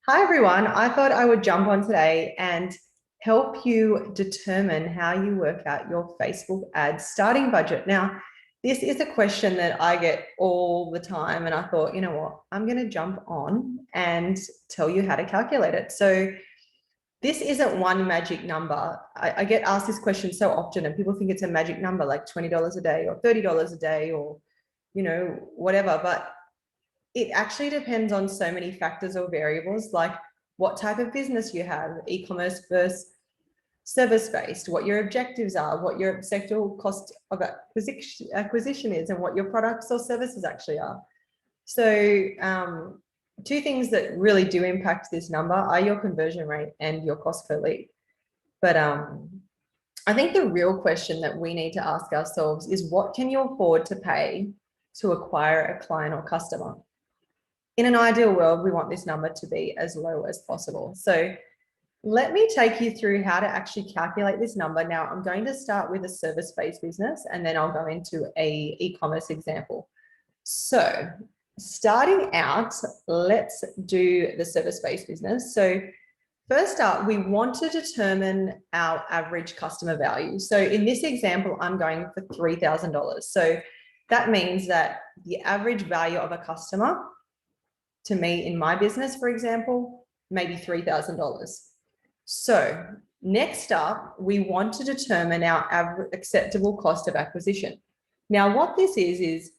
Hi everyone, I thought I would jump on today and help you determine how you work out your Facebook ads starting budget. Now, this is a question that I get all the time, and I thought, you know what, I'm going to jump on and tell you how to calculate it. So this isn't one magic number. I get asked this question so often, and people think it's a magic number like $20 a day or $30 a day or, whatever. But it actually depends on so many factors or variables, like what type of business you have, e-commerce versus service-based, what your objectives are, what your acceptable cost of acquisition is, and what your products or services actually are. So two things that really do impact this number are your conversion rate and your cost per lead. But I think the real question that we need to ask ourselves is, what can you afford to pay to acquire a client or customer? In an ideal world, we want this number to be as low as possible. So let me take you through how to actually calculate this number. Now, I'm going to start with a service-based business, and then I'll go into a e-commerce example. So starting out, let's do the service-based business. So first up, we want to determine our average customer value. So in this example, I'm going for $3,000. So that means that the average value of a customer to me in my business, for example, maybe $3,000. So next up, we want to determine our acceptable cost of acquisition. Now, what this is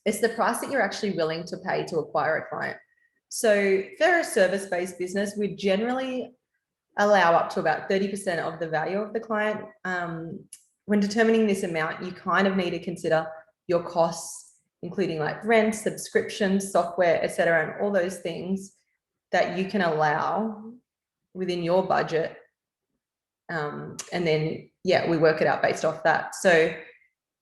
it's the price that you're actually willing to pay to acquire a client. So for a service-based business, we generally allow up to about 30% of the value of the client. When determining this amount, you kind of need to consider your costs, including like rent, subscriptions, software, etc., and all those things that you can allow within your budget. And then, yeah, we work it out based off that. So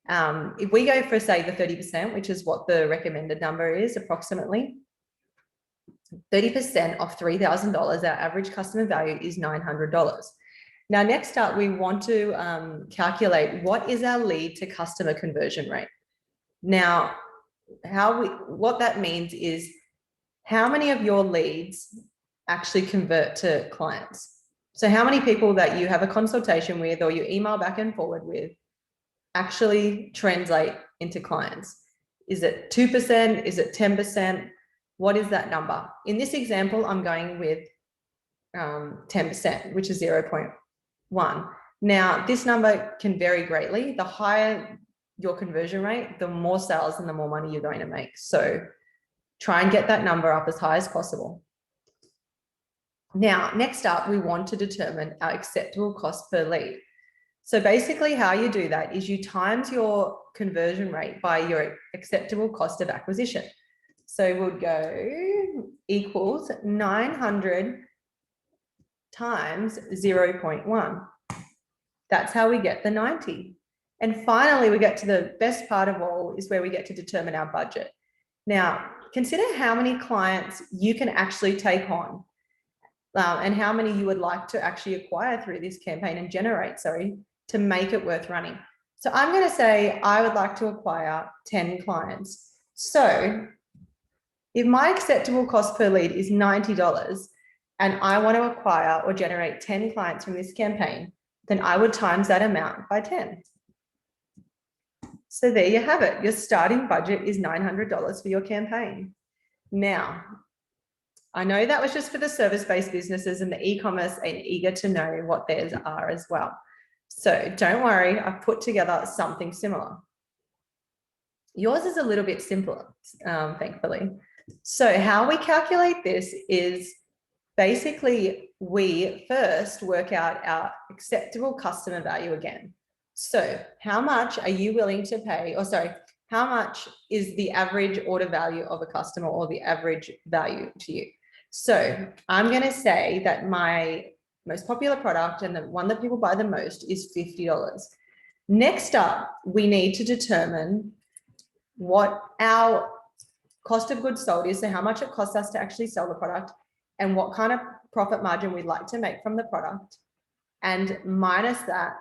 if we go for, say, the 30%, which is what the recommended number is, approximately 30% of $3,000, our average customer value is $900. Now, next up, we want to calculate what is our lead to customer conversion rate. Now, what that means is how many of your leads actually convert to clients. So how many people that you have a consultation with or you email back and forward with actually translate into clients? Is it 2%? Is it 10%? What is that number? In this example, I'm going with 10%, which is 0.1. Now, this number can vary greatly. The higher your conversion rate, the more sales and the more money you're going to make. So try and get that number up as high as possible. Now, next up, we want to determine our acceptable cost per lead. So basically how you do that is you times your conversion rate by your acceptable cost of acquisition. So we'll go equals 900 times 0.1. That's how we get the 90. And finally, we get to the best part of all, is where we get to determine our budget. Now, consider how many clients you can actually take on and how many you would like to actually acquire through this campaign and generate, to make it worth running. So I'm going to say I would like to acquire 10 clients. So if my acceptable cost per lead is $90 and I want to acquire or generate 10 clients from this campaign, then I would times that amount by 10. So there you have it. Your starting budget is $900 for your campaign. Now, I know that was just for the service-based businesses, and the e-commerce are eager to know what theirs are as well. So don't worry, I've put together something similar. Yours is a little bit simpler, thankfully. So how we calculate this is basically we first work out our acceptable customer value again. So how much are you willing to pay, how much is the average order value of a customer or the average value to you? So I'm going to say that my most popular product and the one that people buy the most is $50. Next up, we need to determine what our cost of goods sold is, so how much it costs us to actually sell the product and what kind of profit margin we'd like to make from the product, and minus that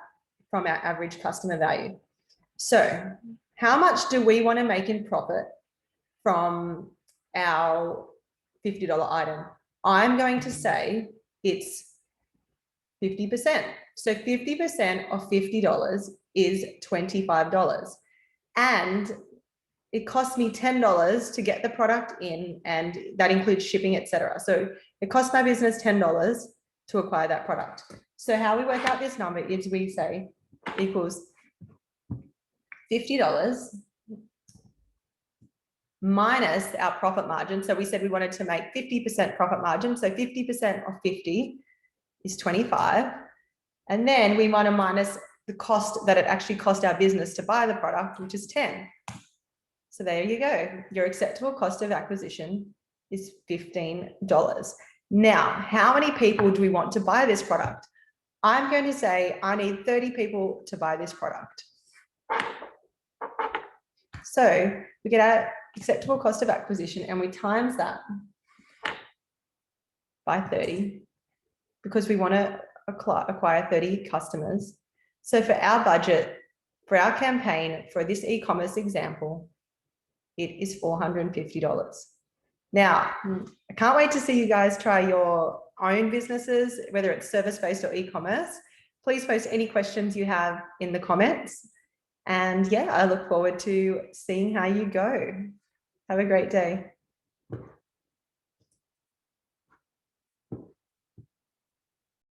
from our average customer value. So how much do we want to make in profit from our $50 item? I'm going to say it's 50%. So 50% of $50 is $25. And it costs me $10 to get the product in, and that includes shipping, etc. So it costs my business $10 to acquire that product. So how we work out this number is we say equals $50 minus our profit margin. So we said we wanted to make 50% profit margin. So 50% of 50 is 25. And then we want to minus the cost that it actually cost our business to buy the product, which is 10. So there you go. Your acceptable cost of acquisition is $15. Now, how many people do we want to buy this product? I'm going to say I need 30 people to buy this product. So we get our acceptable cost of acquisition and we times that by 30 because we want to acquire 30 customers. So for our budget, for our campaign, for this e-commerce example, it is $450. Now, I can't wait to see you guys try your own businesses, whether it's service-based or e-commerce. Please post any questions you have in the comments. And yeah, I look forward to seeing how you go. Have a great day.